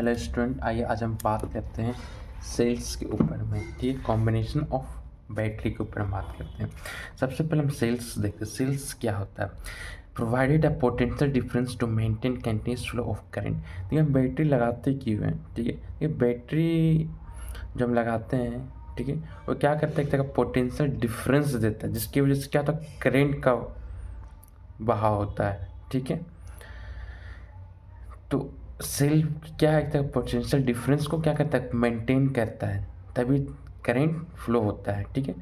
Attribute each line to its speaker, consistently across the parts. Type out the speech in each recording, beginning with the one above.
Speaker 1: Hello student, आइए आज हम बात करते हैं सेल्स के ऊपर में। ठीक है, कॉम्बिनेशन ऑफ बैटरी के ऊपर हम बात करते हैं। सबसे पहले हम सेल्स देखते हैं। सेल्स क्या होता है? Provided a potential difference to maintain continuous flow of current. ठीक है, बैटरी लगाते क्यों हैं? ठीक है, ये बैटरी जब हम लगाते हैं, ठीक है, वो क्या करता है, एक तरह का पोटेंशियल डिफरेंस देता है, जिसकी वजह से क्या होता है, करंट का बहाव होता है। ठीक है, तो सेल क्या है, एक पोटेंशियल डिफरेंस को क्या करता है, मेंटेन करता है, तभी करंट फ्लो होता है। ठीक है,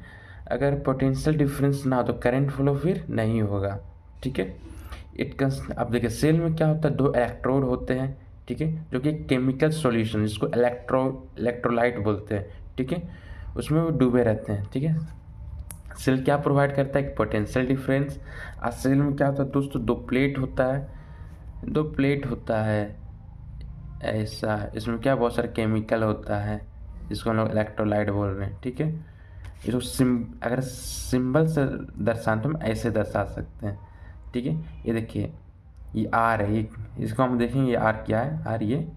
Speaker 1: अगर पोटेंशियल डिफरेंस ना हो तो करंट फ्लो फिर नहीं होगा। ठीक है, अब देखिए सेल में क्या होता है, दो इलेक्ट्रोड होते हैं। ठीक है, जो कि केमिकल सॉल्यूशन, जिसको इलेक्ट्रोलाइट बोलते हैं। ठीक है, उसमें वो डूबे रहते हैं। ठीक है, सेल क्या प्रोवाइड करता है, एक पोटेंशियल डिफरेंस। और सेल में क्या होता है दोस्तों, दो प्लेट होता है ऐसा। इसमें क्या बहुत सारे केमिकल होता है, जिसको हम लोग इलेक्ट्रोलाइट बोल रहे हैं। ठीक है, इसको अगर सिंबल से दर्शाते तो हम ऐसे दर्शा सकते हैं। ठीक है, ये देखिए, ये आर है, ये इसको हम देखेंगे, ये आर क्या है, आर ये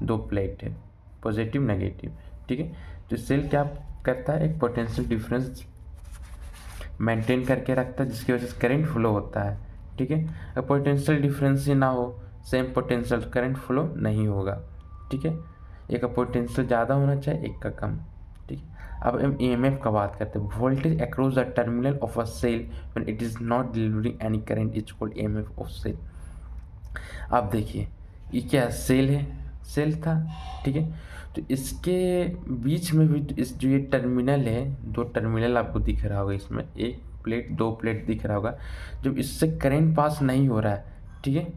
Speaker 1: दो प्लेट है, पॉजिटिव नेगेटिव। ठीक है, तो सेल क्या करता है, एक पोटेंशियल डिफरेंस मेंटेन करके रखता है, जिसकी वजह से करंट फ्लो होता है। ठीक है, अगर पोटेंशियल डिफरेंस ही ना हो, सेम पोटेंशियल, करंट फ्लो नहीं होगा। ठीक है, एक का पोटेंशियल ज़्यादा होना चाहिए, एक का कम। ठीक है, अब हम ईएमएफ का बात करते हैं। Voltage across the terminal of a cell when it is not delivering any current is called EMF of cell. अब देखिए, ये क्या सेल है, सेल था। ठीक है, तो इसके बीच में भी इस जो ये टर्मिनल है, दो टर्मिनल आपको दिख रहा होगा, इसमें एक प्लेट, दो प्लेट दिख रहा होगा। जब इससे करंट पास नहीं हो रहा है, ठीक है,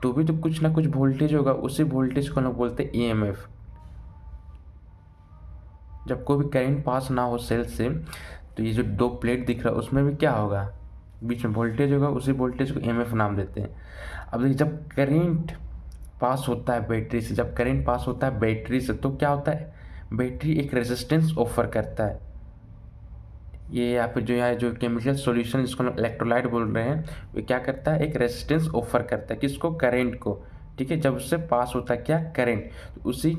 Speaker 1: तो भी तो कुछ ना कुछ वोल्टेज होगा, उसी वोल्टेज को हम लोग बोलते हैं ईएमएफ। जब कोई भी करंट पास ना हो सेल से, तो ये जो दो प्लेट दिख रहा है उसमें भी क्या होगा, बीच में वोल्टेज होगा, उसी वोल्टेज को ईएमएफ नाम देते हैं। अब देखिए, जब करंट पास होता है बैटरी से, तो क्या होता है, बैटरी एक रेजिस्टेंस ऑफर करता है। ये यहाँ पे जो केमिकल सॉल्यूशन, जिसको हम इलेक्ट्रोलाइट बोल रहे हैं, वो क्या करता है, एक रेजिस्टेंस ऑफर करता है, किसको, करंट को। ठीक है, जब उससे पास होता है क्या, करंट, तो उसी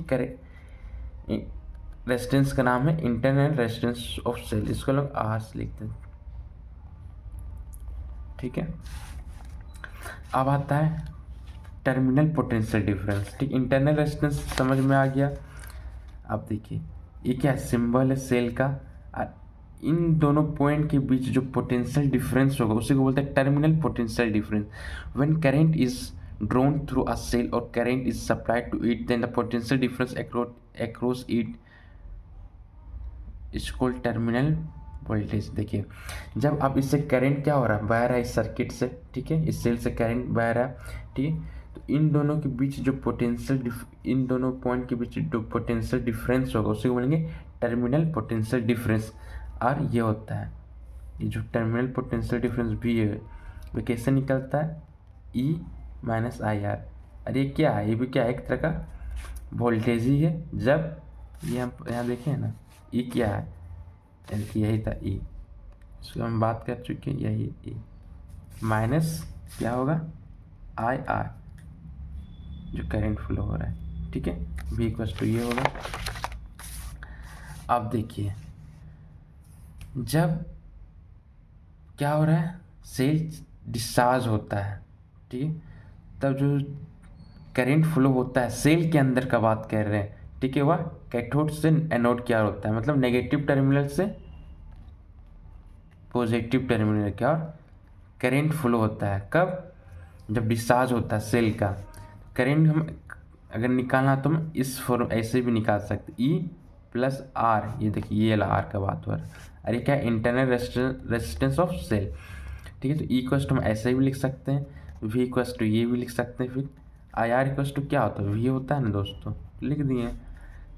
Speaker 1: रेजिस्टेंस का नाम है इंटरनल रेजिस्टेंस ऑफ सेल, इसको लोग आर से लिखते हैं। ठीक है, अब आता है टर्मिनल पोटेंशियल डिफरेंस। ठीक, इंटरनल रेजिस्टेंस समझ में आ गया। अब देखिए, ये क्या सिंबल है सेल का, इन दोनों पॉइंट के बीच जो पोटेंशियल डिफरेंस होगा उसी को बोलते हैं terminal potential difference. When current is drawn through a cell और current is supplied to it, then the potential difference across it is called terminal voltage. देखिए, जब अब इससे करंट क्या हो रहा है, बह रहा है इस सर्किट से। ठीक है, इस सेल से करंट बह रहा है। ठीक है, तो इन दोनों के बीच जो इन दोनों पॉइंट के बीच जो पोटेंशियल डिफरेंस होगा उसी को बोलेंगे टर्मिनल पोटेंशियल डिफरेंस। और ये होता है, ये जो टर्मिनल पोटेंशियल डिफरेंस भी है, वो कैसे निकलता है, ई माइनस आई आर। और ये क्या है, ये भी क्या है, एक तरह का वोल्टेज ही है। जब ये हम यहाँ देखें ना, ई क्या है, यही था ई, इसको हम बात कर चुके हैं, यही ई माइनस क्या होगा, आई आर, जो करंट फ्लो हो रहा है। ठीक है, वी इक्वल टू ये होगा। अब देखिए, जब क्या हो रहा है, सेल डिस्चार्ज होता है, ठीक है, तब जो करंट फ्लो होता है सेल के अंदर का बात कर रहे हैं। ठीक है, वह कैथोड से एनोड क्या होता है, मतलब नेगेटिव टर्मिनल से पॉजिटिव टर्मिनल क्या, और करंट फ्लो होता है कब, जब डिस्चार्ज होता है सेल का। करंट हम अगर निकालना तो हम इस फॉर्म ऐसे भी निकाल सकते, ई प्लस आर, ये देखिए ये आर का बात हो रहा है। अरे क्या, इंटरनल रेजिस्टेंस ऑफ सेल। ठीक है, तो ई इक्वस टू हम ऐसे भी लिख सकते हैं, वी इक्वस टू ये भी लिख सकते हैं, फिर आई आर इक्वस टू क्या होता है, वी होता है ना दोस्तों, लिख दिए।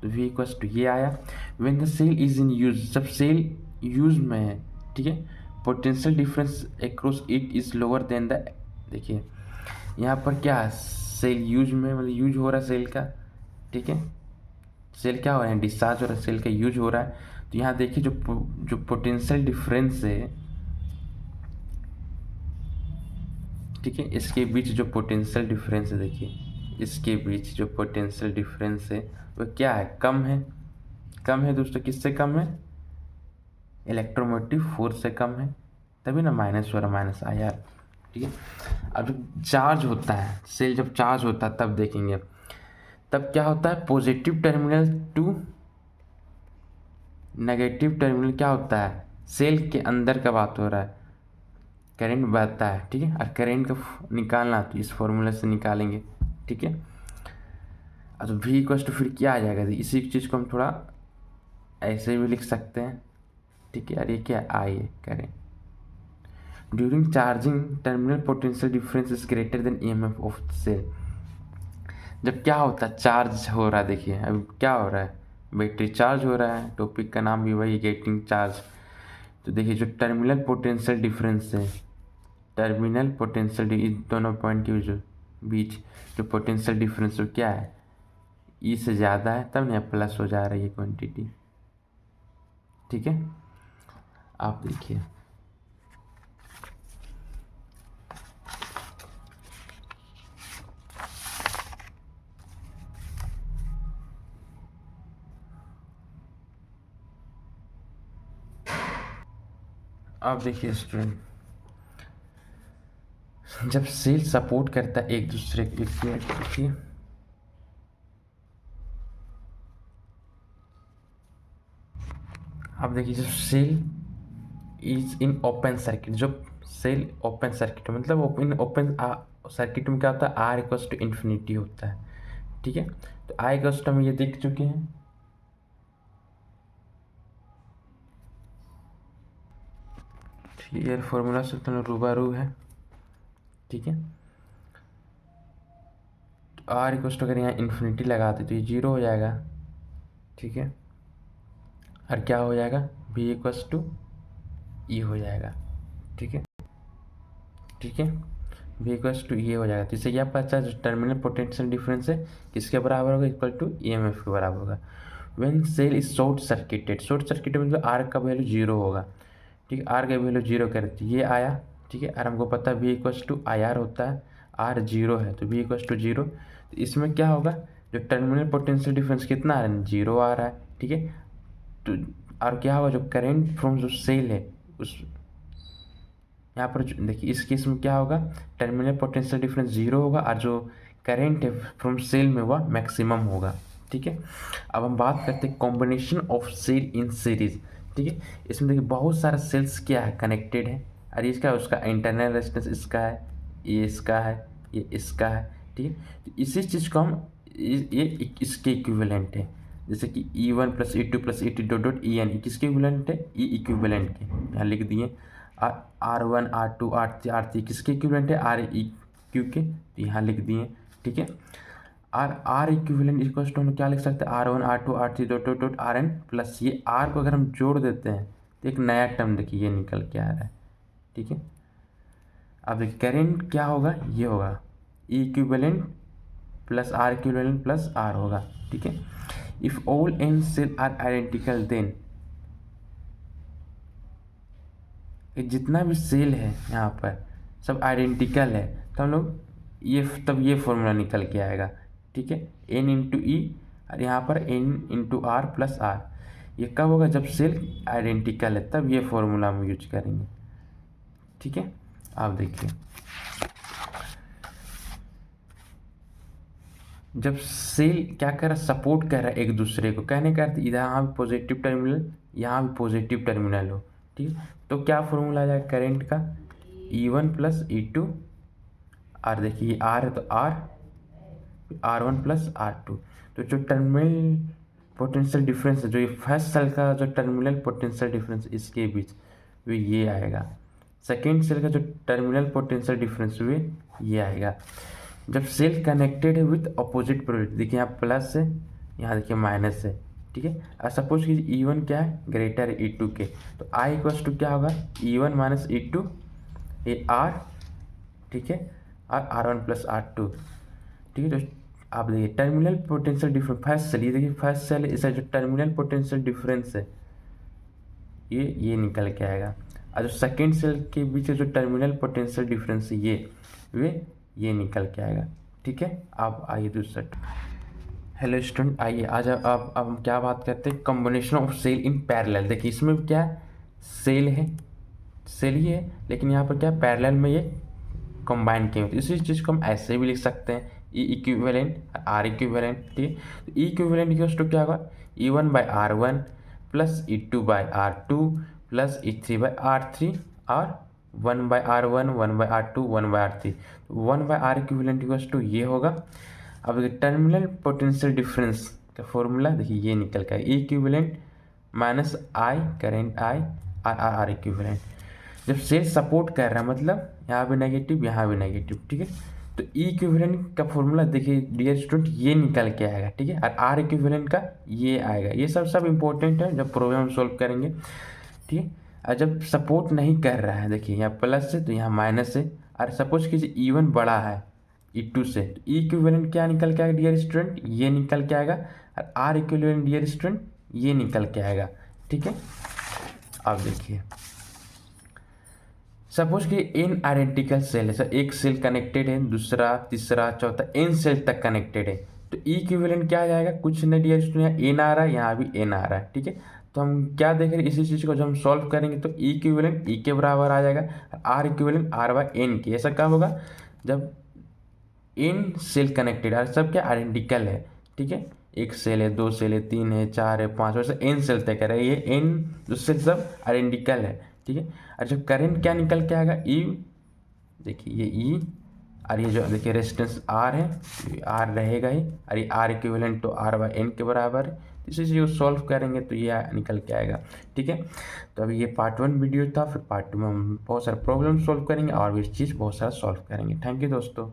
Speaker 1: तो वी इक्वस टू ये आया। When the cell is in use, जब सेल यूज में है, ठीक है, potential difference across it is lower than the, देखिए यहाँ पर क्या है, सेल यूज में, मतलब यूज हो रहा है सेल का। ठीक है, सेल क्या हो रहा है, डिस्चार्ज हो रहा है, सेल का यूज हो रहा है। तो यहाँ देखिए, जो पोटेंशियल डिफरेंस है, ठीक है, इसके बीच जो पोटेंशियल डिफरेंस है, देखिए इसके बीच जो पोटेंशियल डिफरेंस है वो क्या है, कम है। कम है दोस्तों, किससे कम है, इलेक्ट्रोमोटिव फोर्स से कम है, तभी ना माइनस हो रहा, माइनस आई आर। ठीक है, अब जब चार्ज होता है, सेल जब चार्ज होता है तब देखेंगे, तब क्या होता है, positive terminal to negative terminal क्या होता है, सेल के अंदर का बात हो रहा है, करंट बहता है। ठीक है, और करंट को निकालना तो इस फॉर्मूले से निकालेंगे। ठीक है, तो वी इक्वल्स टू फिर क्या आ जाएगा, इसी चीज़ को हम थोड़ा ऐसे भी लिख सकते हैं। ठीक है, और ये क्या आई है, current during charging terminal potential difference is greater than EMF of cell. जब क्या होता है, चार्ज हो रहा है, देखिए अब क्या हो रहा है, बैटरी चार्ज हो रहा है, टॉपिक का नाम भी वही, गेटिंग चार्ज। तो देखिए जो टर्मिनल पोटेंशियल डिफरेंस है, टर्मिनल पोटेंशियल इन दोनों पॉइंट के जो बीच जो पोटेंशियल डिफरेंस वो क्या है, ई से ज़्यादा है, तब ना प्लस हो जा रही है क्वांटिटी। ठीक है, आप देखिए आप देखिए स्टूडेंट, जब सेल सपोर्ट करता है एक दूसरे को, एक मिनट देखिए, आप देखिए जब cell is in open circuit, जब सेल ओपन सर्किट मतलब ओपन सर्किट में क्या होता है, आर इक्वल्स टू इन्फिनिटी होता है। ठीक है, तो आई इक्वल्स टू हम ये देख चुके हैं। क्लियर फॉर्मूला से तो रूबरू है। ठीक है, तो आर इक्वल्स टू अगर यहाँ इन्फिनिटी लगाते तो ये जीरो हो जाएगा। ठीक है, और क्या हो जाएगा, बी इक्वल्स टू ई हो जाएगा। ठीक है, ठीक है, बी इक्वल्स टू ये हो जाएगा। तो इससे क्या पता चला, जो टर्मिनल पोटेंशियल डिफरेंस है किसके बराबर होगा, इक्वल टू ईएमएफ के बराबर होगा। When cell is short circuited, short circuit मतलब आर का वैल्यू जीरो होगा। ठीक है, आर का वैल्यू जीरो कर दी, ये आया। ठीक है, और हमको पता है V equals to I R होता है, आर जीरो है तो बी इक्वल्स टू जीरो। तो इसमें क्या होगा, जो टर्मिनल पोटेंशियल डिफरेंस कितना आ रहा है, जीरो आ रहा है। ठीक है, तो और क्या होगा, जो करेंट फ्रॉम जो सेल है उस, यहाँ पर देखिए इस केस में क्या होगा, टर्मिनल पोटेंशियल डिफरेंस जीरो होगा, और जो करेंट है फ्रॉम सेल में वह मैक्सिमम होगा। ठीक है, अब हम बात करते हैं combination of cell in series. ठीक है, इसमें देखिए बहुत सारा सेल्स क्या है, कनेक्टेड है, और इसका उसका इंटरनल रेजिस्टेंस इसका है, ये इसका है, ये इसका है। ठीक है, तो इसी चीज़ को हम ये इसके इक्विवेलेंट है, जैसे कि E1 plus E2 plus E2 dot dot EN किसके इक्विवेलेंट है, ई इक्विवेलेंट के, यहाँ लिख दिए। R1 R2 R3 किसके इक्विवेलेंट है, आर ई क्यू के, तो यहाँ लिख दिए। ठीक है, आर इक्विवेलेंट इक्वल्स टू हम क्या लिख सकते हैं, R1 R2 R3 dot dot dot RN plus ये आर को अगर हम जोड़ देते हैं तो एक नया टर्म देखिए ये निकल के आ रहा है। ठीक है, अब करेंट क्या होगा, ये होगा E equivalent plus R equivalent plus R होगा। ठीक है, if all N cell are identical then, जितना भी सेल है यहाँ पर सब आइडेंटिकल है, तो हम लोग ये तब ये फॉर्मूला निकल के आएगा। ठीक है, एन इंटू ई, और यहाँ पर n into R plus R. ये कब होगा, जब सेल आइडेंटिकल है, तब ये फॉर्मूला हम यूज करेंगे। ठीक है, आप देखिए जब सेल क्या कर रहा है, सपोर्ट कर रहा है एक दूसरे को, कहने का अर्थ यहाँ भी पॉजिटिव टर्मिनल, यहाँ भी पॉजिटिव टर्मिनल हो। ठीक है, तो क्या फॉर्मूला आ जाएगा करंट का, E1 प्लस E2, और देखिए आर है तो R1 प्लस R2। तो जो टर्मिनल पोटेंशियल डिफरेंस है, जो ये फर्स्ट सेल का जो टर्मिनल पोटेंशियल डिफरेंस इसके बीच वो ये आएगा, सेकेंड सेल का जो टर्मिनल पोटेंशियल डिफरेंस वो ये आएगा। जब सेल कनेक्टेड है विथ अपोजिट पोलैरिटी, देखिए यहाँ प्लस है, यहाँ देखिए माइनस है। ठीक है, और सपोज कि E1 क्या है, ग्रेटर है E2 के, तो I इक्वल्स टू क्या होगा, E1 माइनस E2, ये R। ठीक है, और R1 प्लस R2। ठीक है, तो आप देखिए terminal potential difference first cell, ये देखिए फर्स्ट सेल इसका जो टर्मिनल पोटेंशियल डिफरेंस है ये निकल के आएगा, और जो सेकेंड सेल के बीच जो टर्मिनल पोटेंशियल डिफरेंस है ये निकल के आएगा। ठीक है। ठीक है। अब आइए दूसरा। हेलो स्टूडेंट, आइए आज अब हम क्या बात करते हैं, combination of cell in parallel. देखिए इसमें क्या है, सेल है, सेल ही है, लेकिन यहाँ पर क्या है, पैरेलल में ये कंबाइन किए हुए। तो इसी चीज़ को हम ऐसे भी लिख सकते हैं, ई इक्विवेलेंट आर इक्विवेलेंट, ठीक है। तो ई इक्विवेलेंट इक्वल्स टू क्या होगा, E1/R1 plus E2/R2 plus E3/R3 और 1/R1 1/R2 1/R3। 1/R equivalent equals to ये होगा। अब टर्मिनल पोटेंशियल डिफरेंस का फॉर्मूला देखिए ये निकल का, E equivalent minus I current I R R R equivalent. जब सेल सपोर्ट कर रहा है मतलब यहाँ भी नेगेटिव यहाँ भी नेगेटिव, ठीक है। तो ई इक्विवेलेंट का फॉर्मूला देखिए डियर स्टूडेंट ये निकल के आएगा, ठीक है। और आर इक्विवेलेंट का ये आएगा। ये सब इंपॉर्टेंट है जब प्रॉब्लम हम सॉल्व करेंगे, ठीक है। और जब सपोर्ट नहीं कर रहा है, देखिए यहाँ प्लस है तो यहाँ माइनस है। और सपोज कीजिए E1 बड़ा है E2 से, तो ई इक्विवेलेंट क्या निकल के आएगा डियर स्टूडेंट, ये निकल के आएगा। और आर इक्विवेलेंट डियर स्टूडेंट ये निकल के आएगा, ठीक है। अब देखिए सपोज कि n आइडेंटिकल सेल है, सर एक सेल कनेक्टेड है, दूसरा तीसरा चौथा n सेल तक कनेक्टेड है, तो ई इक्विवेलेंट क्या आ जाएगा, कुछ नहीं डियर स्टूडेंट, यहाँ n आ रहा है यहाँ भी n आ रहा है, ठीक है। तो हम क्या देख रहे हैं, इसी चीज़ को जब हम सॉल्व करेंगे तो ई इक्विवेलेंट ई के बराबर आ जाएगा, आर इक्विवेलेंट R/n के। ऐसा कब होगा, जब n सेल कनेक्टेड है, सब क्या आइडेंटिकल है, ठीक है। एक सेल है, दो सेल है, तीन है, चार है, पाँच, वैसे n सेल तक है, ये n जो सेल सब आइडेंटिकल है, ठीक है। और जब करंट क्या निकल के आएगा, ई, देखिए ये ई, और ये जो देखिए रेजिस्टेंस आर है, आर रहेगा ही, और ये आर इक्विवेलेंट तो R/n के बराबर है। इसी चीज़ को सॉल्व करेंगे तो ये निकल के आएगा, ठीक है। तो अभी ये पार्ट 1 वीडियो था, फिर पार्ट 2 में हम बहुत सारे प्रॉब्लम सॉल्व करेंगे और भी चीज़ बहुत सारा सॉल्व करेंगे। थैंक यू दोस्तों।